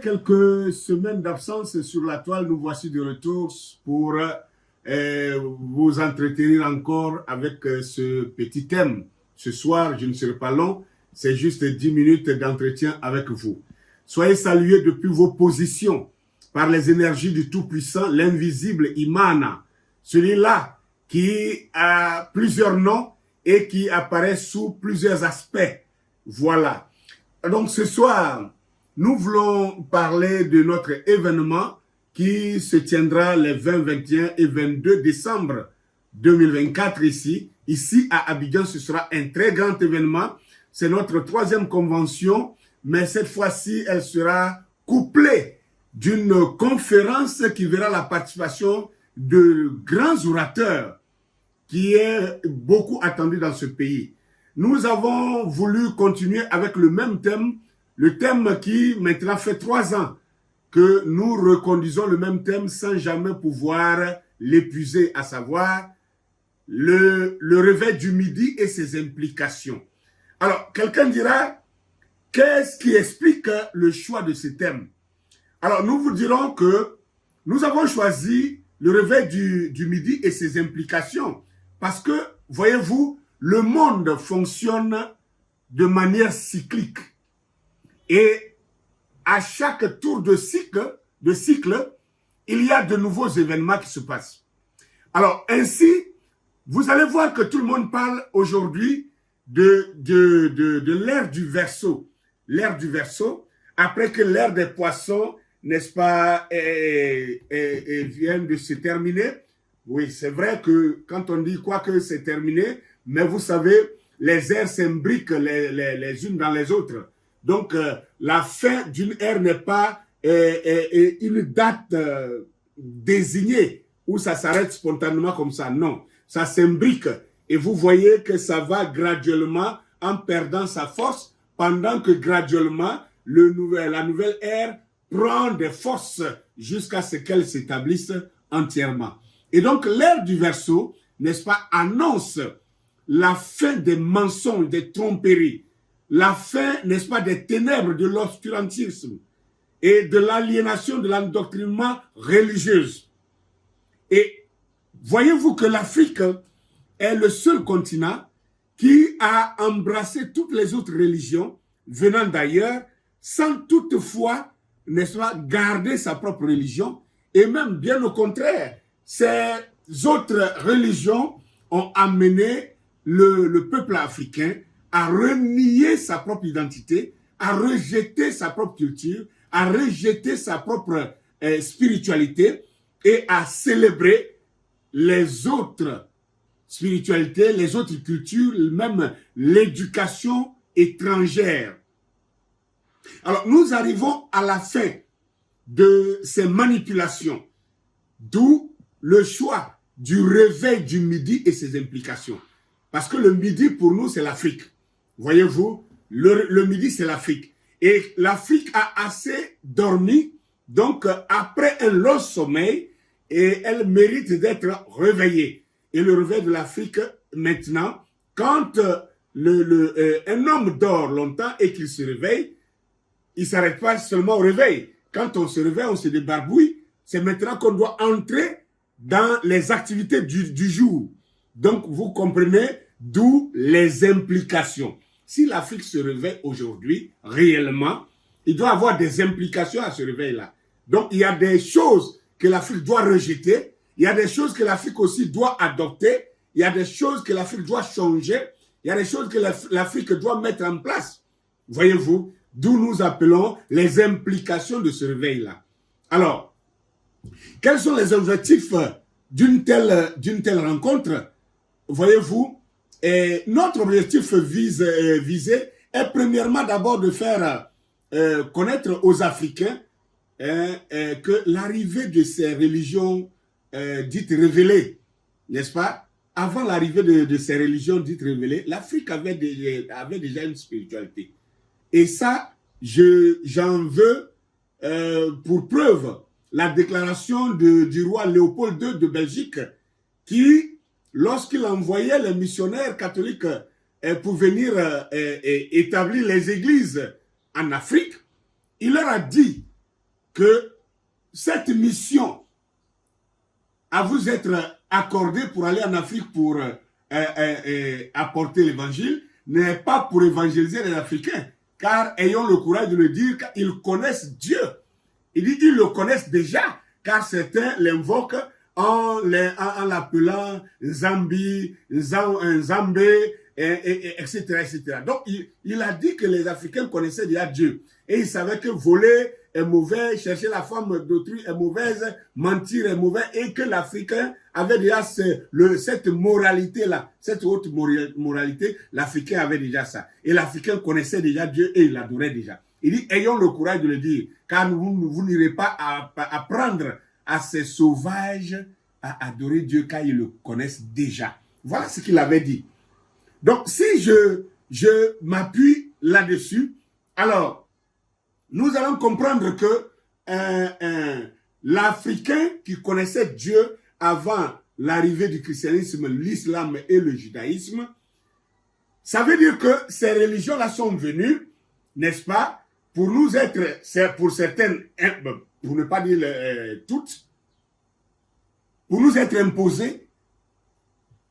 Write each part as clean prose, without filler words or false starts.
quelques semaines d'absence sur la toile, nous voici de retour pour vous entretenir encore avec ce petit thème. Ce soir, je ne serai pas long, c'est juste 10 minutes d'entretien avec vous. Soyez salués depuis vos positions par les énergies du Tout-Puissant, l'invisible Imana, celui-là qui a plusieurs noms et qui apparaît sous plusieurs aspects. Voilà. Donc ce soir, nous voulons parler de notre événement qui se tiendra les 20, 21 et 22 décembre 2024 ici. Ici à Abidjan, ce sera un très grand événement. C'est notre 3e convention, mais cette fois-ci, elle sera couplée d'une conférence qui verra la participation de grands orateurs qui est beaucoup attendu dans ce pays. Nous avons voulu continuer avec le même thème, le thème qui maintenant fait 3 ans que nous reconduisons le même thème sans jamais pouvoir l'épuiser, à savoir le réveil du midi et ses implications. Alors, quelqu'un dira, qu'est-ce qui explique le choix de ce thème? Alors, nous vous dirons que nous avons choisi le réveil du midi et ses implications parce que, voyez-vous, le monde fonctionne de manière cyclique. Et à chaque tour de cycle, il y a de nouveaux événements qui se passent. Alors, ainsi, vous allez voir que tout le monde parle aujourd'hui de l'ère du Verseau. L'ère du Verseau, après que l'ère des poissons, n'est-ce pas, vient de se terminer. Oui, c'est vrai que quand on dit quoi que c'est terminé, mais vous savez, les ères s'imbriquent les unes dans les autres. Donc, la fin d'une ère n'est pas une date désignée où ça s'arrête spontanément comme ça. Non, ça s'imbrique. Et vous voyez que ça va graduellement en perdant sa force pendant que graduellement, la nouvelle ère prend des forces jusqu'à ce qu'elle s'établisse entièrement. Et donc, l'ère du Verseau, n'est-ce pas, annonce la fin des mensonges, des tromperies, la fin, n'est-ce pas, des ténèbres, de l'obscurantisme et de l'aliénation, de l'endoctrinement religieuse. Et voyez-vous que l'Afrique est le seul continent qui a embrassé toutes les autres religions venant d'ailleurs, sans toutefois, n'est-ce pas, garder sa propre religion, et même bien au contraire, ces autres religions ont amené le peuple africain à renier sa propre identité, à rejeter sa propre culture, à rejeter sa propre spiritualité et à célébrer les autres spiritualités, les autres cultures, même l'éducation étrangère. Alors, nous arrivons à la fin de ces manipulations, d'où le choix du réveil du midi et ses implications. Parce que le midi, pour nous, c'est l'Afrique. Voyez-vous, le midi, c'est l'Afrique. Et l'Afrique a assez dormi, donc après un long sommeil, et elle mérite d'être réveillée. Et le réveil de l'Afrique, maintenant, quand un homme dort longtemps et qu'il se réveille, il ne s'arrête pas seulement au réveil. Quand on se réveille, on se débarbouille. C'est maintenant qu'on doit entrer dans les activités du jour. Donc, vous comprenez d'où les implications. Si l'Afrique se réveille aujourd'hui, réellement, il doit avoir des implications à ce réveil-là. Donc, il y a des choses que l'Afrique doit rejeter. Il y a des choses que l'Afrique aussi doit adopter. Il y a des choses que l'Afrique doit changer. Il y a des choses que l'Afrique doit mettre en place. Voyez-vous, d'où nous appelons les implications de ce réveil-là. Alors, quels sont les objectifs d'une telle rencontre? Voyez-vous, notre objectif visé est premièrement d'abord de faire connaître aux Africains que l'arrivée de ces religions dites révélées, n'est-ce pas? Avant l'arrivée de ces religions dites révélées, l'Afrique avait déjà une spiritualité. Et ça, j'en veux pour preuve la déclaration du roi Léopold II de Belgique qui, lorsqu'il envoyait les missionnaires catholiques pour venir établir les églises en Afrique, il leur a dit que cette mission à vous être accordée pour aller en Afrique pour apporter l'évangile n'est pas pour évangéliser les Africains, car ayons le courage de le dire, car ils connaissent Dieu. Il dit qu'ils le connaissent déjà, car certains l'invoquent en l'appelant Zambi, Zambé, etc., etc. Donc, il a dit que les Africains connaissaient déjà Dieu. Et ils savaient que voler est mauvais, chercher la femme d'autrui est mauvaise, mentir est mauvais, et que l'Africain avait déjà cette moralité-là, cette haute moralité, l'Africain avait déjà ça. Et l'Africain connaissait déjà Dieu et il l'adorait déjà. Il dit, ayons le courage de le dire, car vous n'irez pas apprendre à ces sauvages à adorer Dieu, car ils le connaissent déjà. Voilà ce qu'il avait dit. Donc, si je m'appuie là-dessus, alors, nous allons comprendre que l'Africain qui connaissait Dieu avant l'arrivée du christianisme, l'islam et le judaïsme, ça veut dire que ces religions-là sont venues, n'est-ce pas, pour nous être, pour certaines, pour ne pas dire toutes, pour nous être imposées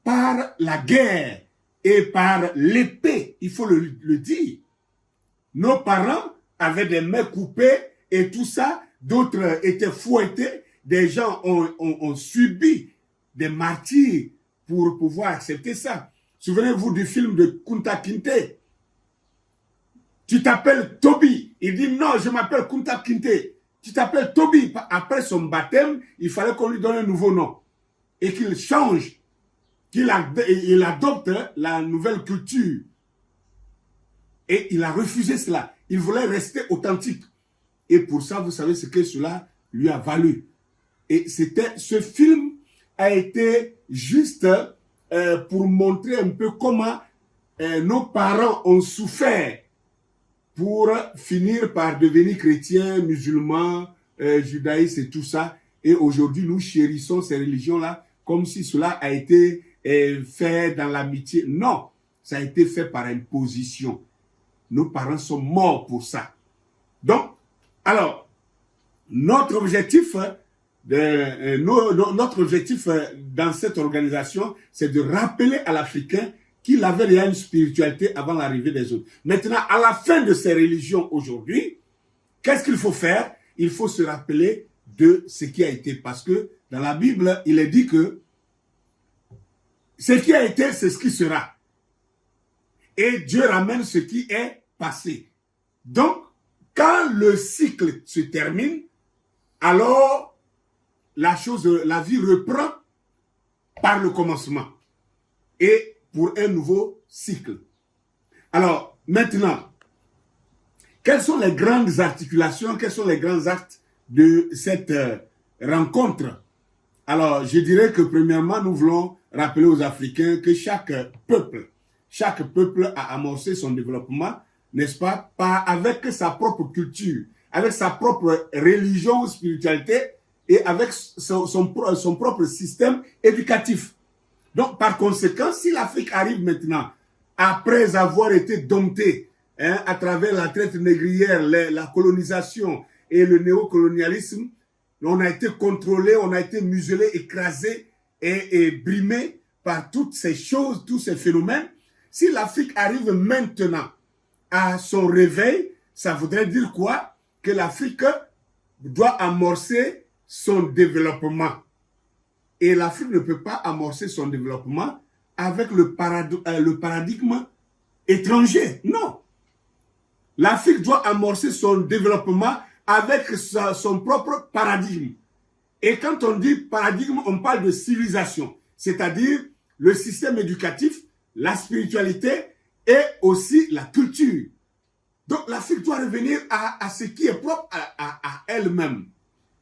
par la guerre et par l'épée, il faut le dire. Nos parents avaient des mains coupées et tout ça, d'autres étaient fouettés, des gens ont subi des martyrs pour pouvoir accepter ça. Souvenez-vous du film de Kunta Kinte. Tu t'appelles Toby. Il dit non, je m'appelle Kunta Kinte. Tu t'appelles Toby. Après son baptême, il fallait qu'on lui donne un nouveau nom. Et qu'il change, il adopte la nouvelle culture. Et il a refusé cela. Il voulait rester authentique. Et pour ça, vous savez ce que cela lui a valu. Et ce film a été juste pour montrer un peu comment nos parents ont souffert pour finir par devenir chrétiens, musulmans, judaïstes et tout ça. Et aujourd'hui, nous chérissons ces religions-là comme si cela a été fait dans l'amitié. Non, ça a été fait par imposition. Nos parents sont morts pour ça. Donc, alors, notre objectif dans cette organisation, c'est de rappeler à l'Africain qu'il avait déjà une spiritualité avant l'arrivée des autres. Maintenant, à la fin de ces religions aujourd'hui, qu'est-ce qu'il faut faire? Il faut se rappeler de ce qui a été. Parce que dans la Bible, il est dit que ce qui a été, c'est ce qui sera. Et Dieu ramène ce qui est passé. Donc, quand le cycle se termine, alors la vie reprend par le commencement et pour un nouveau cycle. Alors, maintenant, quelles sont les grandes articulations, quels sont les grands actes de cette rencontre? Alors, je dirais que premièrement, nous voulons rappeler aux Africains que chaque peuple a amorcé son développement, n'est-ce pas, avec sa propre culture, avec sa propre religion ou spiritualité et avec son propre système éducatif. Donc, par conséquent, si l'Afrique arrive maintenant, après avoir été domptée à travers la traite négrière, la colonisation et le néocolonialisme, on a été contrôlé, on a été muselé, écrasé et brimé par toutes ces choses, tous ces phénomènes. Si l'Afrique arrive maintenant à son réveil, ça voudrait dire quoi? Que l'Afrique doit amorcer son développement. Et l'Afrique ne peut pas amorcer son développement avec le paradigme étranger. Non. L'Afrique doit amorcer son développement avec son propre paradigme. Et quand on dit paradigme, on parle de civilisation, c'est-à-dire le système éducatif, la spiritualité et aussi la culture. Donc l'Afrique doit revenir à ce qui est propre à elle-même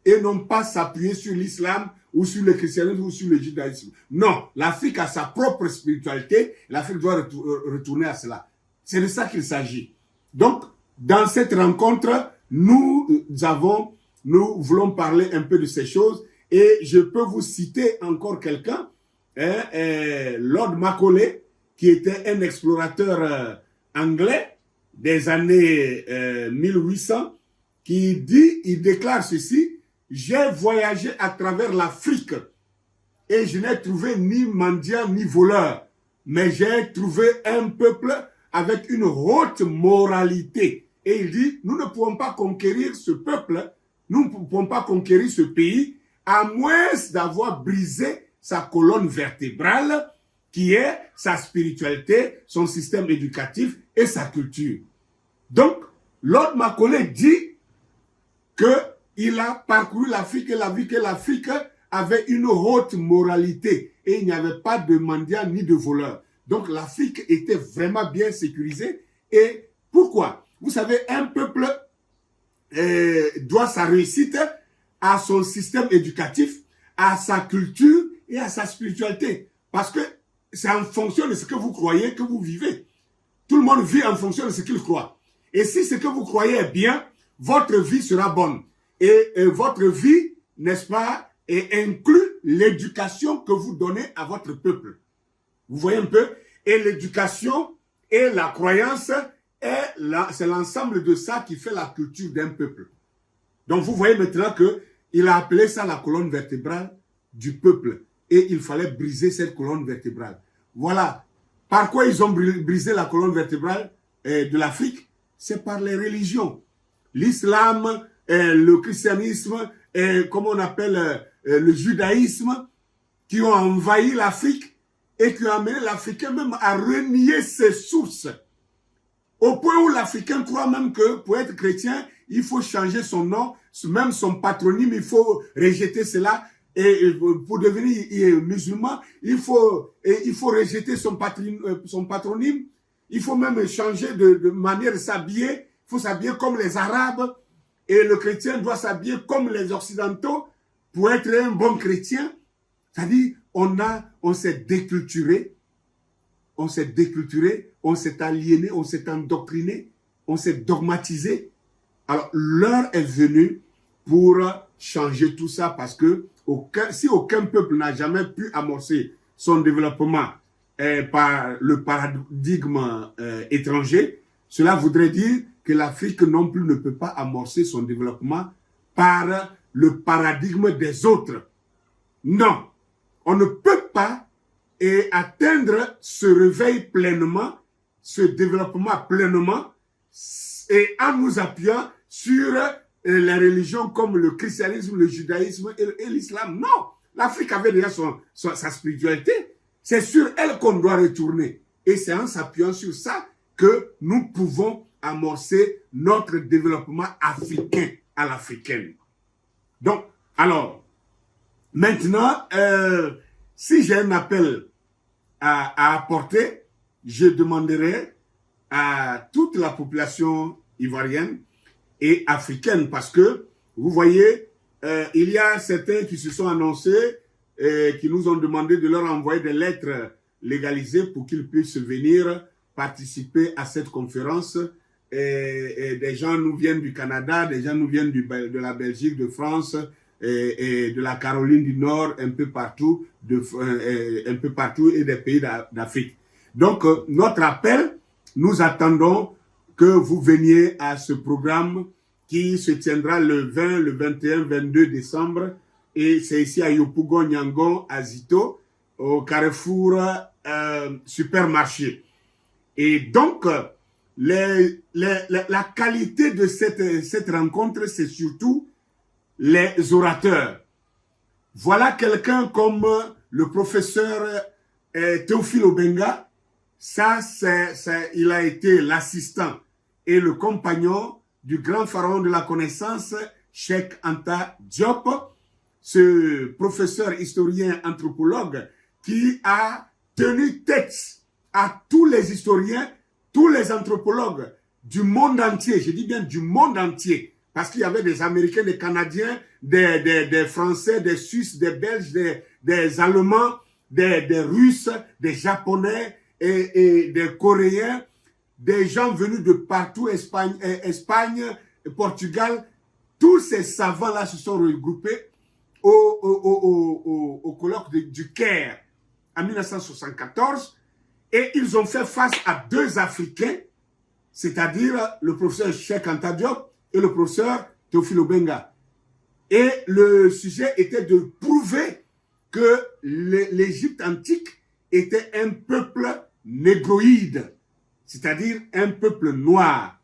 et non pas s'appuyer sur l'islam ou sur le christianisme ou sur le judaïsme. Non, l'Afrique a sa propre spiritualité, l'Afrique doit retourner à cela. C'est de ça qu'il s'agit. Donc, dans cette rencontre, nous voulons parler un peu de ces choses et je peux vous citer encore quelqu'un, Lord Macaulay, qui était un explorateur anglais des années 1800, il déclare ceci: j'ai voyagé à travers l'Afrique et je n'ai trouvé ni mendiant ni voleur, mais j'ai trouvé un peuple avec une haute moralité. Et il dit, nous ne pouvons pas conquérir ce peuple, nous ne pouvons pas conquérir ce pays, à moins d'avoir brisé sa colonne vertébrale, qui est sa spiritualité, son système éducatif et sa culture. Donc, Lord Macaulay dit qu'il a parcouru l'Afrique et il a vu que l'Afrique avait une haute moralité et il n'y avait pas de mendiants ni de voleurs. Donc, l'Afrique était vraiment bien sécurisée. Et pourquoi? Vous savez, un peuple doit sa réussite à son système éducatif, à sa culture et à sa spiritualité. Parce que c'est en fonction de ce que vous croyez que vous vivez. Tout le monde vit en fonction de ce qu'il croit. Et si ce que vous croyez est bien, votre vie sera bonne. Et votre vie, n'est-ce pas, inclut l'éducation que vous donnez à votre peuple. Vous voyez un peu? Et l'éducation et la croyance, c'est l'ensemble de ça qui fait la culture d'un peuple. Donc vous voyez maintenant qu'il a appelé ça la colonne vertébrale du peuple. Et il fallait briser cette colonne vertébrale. Voilà. Par quoi ils ont brisé la colonne vertébrale de l'Afrique? C'est par les religions. L'islam, le christianisme, comment on appelle le judaïsme, qui ont envahi l'Afrique et qui ont amené l'Africain même à renier ses sources. Au point où l'Africain croit même que pour être chrétien, il faut changer son nom, même son patronyme, il faut rejeter cela. Et pour devenir musulman, il faut rejeter son patronyme. Il faut même changer de manière de s'habiller. Il faut s'habiller comme les Arabes. Et le chrétien doit s'habiller comme les Occidentaux pour être un bon chrétien. C'est-à-dire, on s'est déculturé, on s'est aliéné, on s'est endoctriné, on s'est dogmatisé. Alors, l'heure est venue pour changer tout ça parce que si aucun peuple n'a jamais pu amorcer son développement par le paradigme étranger, cela voudrait dire que l'Afrique non plus ne peut pas amorcer son développement par le paradigme des autres. Non, on ne peut pas atteindre ce réveil pleinement, ce développement pleinement, et en nous appuyant sur les religions comme le christianisme, le judaïsme et l'islam. Non, l'Afrique avait déjà sa spiritualité. C'est sur elle qu'on doit retourner. Et c'est en s'appuyant sur ça que nous pouvons amorcer notre développement africain à l'africaine. Donc, alors, maintenant, si j'ai un appel à apporter, je demanderai à toute la population ivoirienne et africaine, parce que, vous voyez, il y a certains qui se sont annoncés, qui nous ont demandé de leur envoyer des lettres légalisées pour qu'ils puissent venir participer à cette conférence. Et des gens nous viennent du Canada, des gens nous viennent de la Belgique, de France, et de la Caroline du Nord, un peu partout et des pays d'Afrique. Donc, notre appel, nous attendons que vous veniez à ce programme qui se tiendra le 20, le 21, 22 décembre. Et c'est ici à Yopougon, Yangon, à Zito, au Carrefour Supermarché. Et donc, la qualité de cette rencontre, c'est surtout les orateurs. Voilà quelqu'un comme le professeur Théophile Obenga. Il a été l'assistant et le compagnon du grand pharaon de la connaissance, Cheikh Anta Diop, ce professeur historien anthropologue qui a tenu tête à tous les historiens, tous les anthropologues du monde entier, je dis bien du monde entier, parce qu'il y avait des Américains, des Canadiens, des Français, des Suisses, des Belges, des Allemands, des Russes, des Japonais et des Coréens, des gens venus de partout, Espagne, Portugal. Tous ces savants-là se sont regroupés au colloque du Caire en 1974 et ils ont fait face à deux Africains, c'est-à-dire le professeur Cheikh Anta Diop et le professeur Théophile Obenga. Et le sujet était de prouver que l'Égypte antique était un peuple négroïde, c'est-à-dire un peuple noir.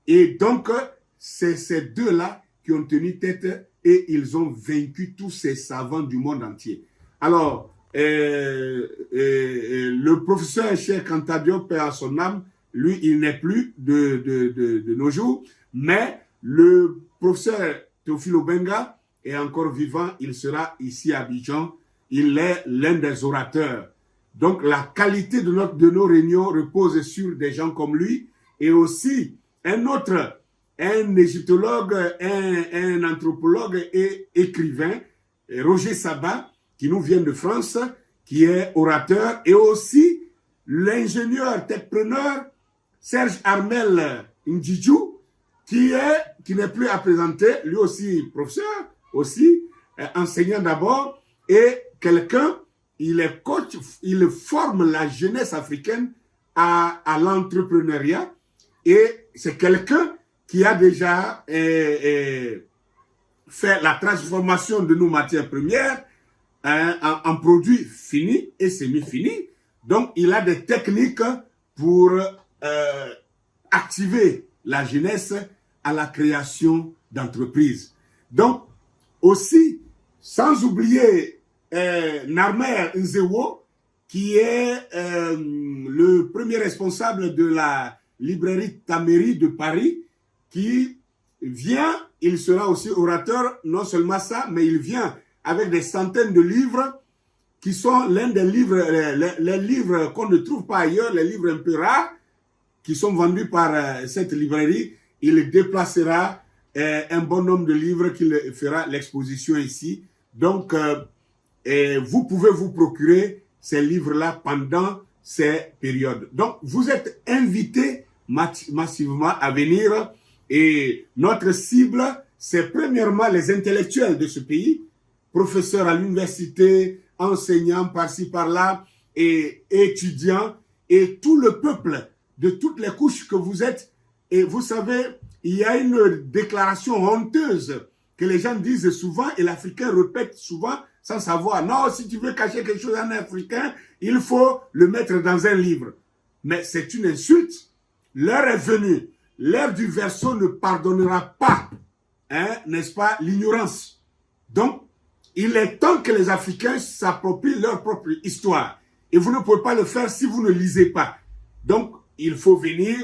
Et donc, c'est ces deux-là qui ont tenu tête et ils ont vaincu tous ces savants du monde entier. Alors, le professeur Cheikh Anta Diop, paix à son âme, lui, il n'est plus de nos jours, mais le professeur Théophile Obenga est encore vivant, il sera ici à Abidjan, il est l'un des orateurs. Donc la qualité de nos réunions repose sur des gens comme lui et aussi un égyptologue, un anthropologue et écrivain, Roger Sabat, qui nous vient de France, qui est orateur, et aussi l'ingénieur techpreneur Serge Armel Ndjidjou, qui n'est plus à présenter, lui aussi professeur, aussi enseignant d'abord, et quelqu'un, il est coach, il forme la jeunesse africaine à l'entrepreneuriat, et c'est quelqu'un qui a déjà fait la transformation de nos matières premières en produits finis et semi-finis. Donc, il a des techniques pour activer la jeunesse à la création d'entreprises. Donc, aussi, sans oublier Narmer Nzewo, qui est le premier responsable de la librairie Taméry de Paris, qui vient, il sera aussi orateur, non seulement ça, mais il vient avec des centaines de livres qui sont l'un des livres, les livres qu'on ne trouve pas ailleurs, les livres un peu rares, qui sont vendus par cette librairie. Il déplacera un bon nombre de livres qu'il fera l'exposition ici. Donc, vous pouvez vous procurer ces livres-là pendant ces périodes. Donc, vous êtes invités massivement à venir et notre cible, c'est premièrement les intellectuels de ce pays, professeurs à l'université, enseignants par-ci par-là et étudiants et tout le peuple de toutes les couches que vous êtes. Et vous savez, il y a une déclaration honteuse que les gens disent souvent et l'Africain répète souvent sans savoir. Non, si tu veux cacher quelque chose à un Africain, il faut le mettre dans un livre. Mais c'est une insulte. L'heure est venue. L'heure du verseau ne pardonnera pas, hein, n'est-ce pas, l'ignorance. Donc, il est temps que les Africains s'approprient leur propre histoire. Et vous ne pouvez pas le faire si vous ne lisez pas. Donc, il faut venir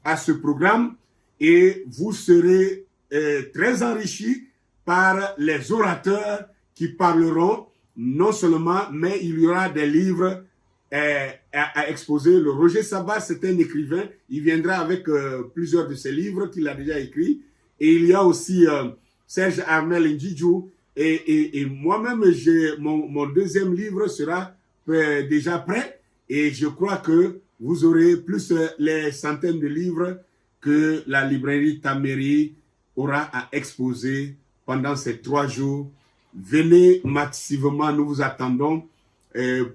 à ce programme et vous serez très enrichis par les orateurs qui parleront non seulement, mais il y aura des livres à exposer. Le Roger Sabat, c'est un écrivain. Il viendra avec plusieurs de ses livres qu'il a déjà écrits. Et il y a aussi Serge Armel Ndjidjou. Et moi-même, mon deuxième livre sera déjà prêt. Et je crois que vous aurez plus les centaines de livres que la librairie Taméry aura à exposer pendant ces 3 jours. Venez massivement, nous vous attendons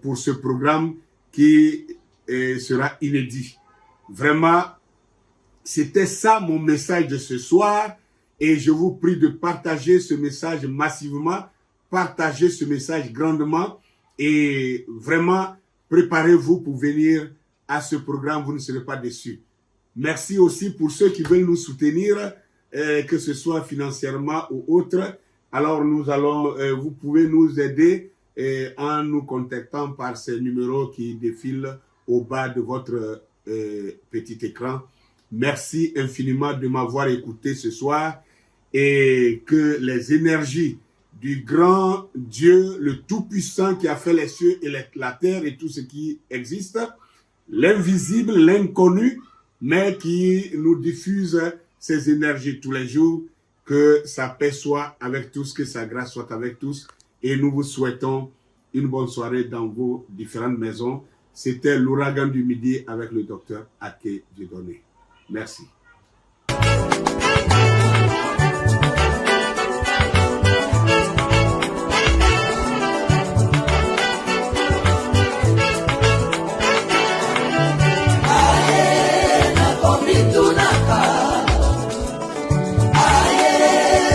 pour ce programme qui sera inédit. Vraiment, c'était ça mon message de ce soir et je vous prie de partager ce message massivement, partagez ce message grandement et vraiment préparez-vous pour venir à ce programme, vous ne serez pas déçus. Merci aussi pour ceux qui veulent nous soutenir, que ce soit financièrement ou autre. Alors vous pouvez nous aider en nous contactant par ces numéros qui défilent au bas de votre petit écran. Merci infiniment de m'avoir écouté ce soir et que les énergies du grand Dieu, le Tout-Puissant qui a fait les cieux et la terre et tout ce qui existe, l'invisible, l'inconnu, mais qui nous diffuse ces énergies tous les jours, que sa paix soit avec tous, que sa grâce soit avec tous. Et nous vous souhaitons une bonne soirée dans vos différentes maisons. C'était l'ouragan du midi avec le docteur Ake Dieudonné. Merci. Aye,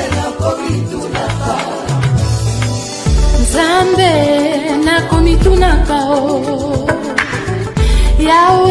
Nzambe nakomitunaka o Yawe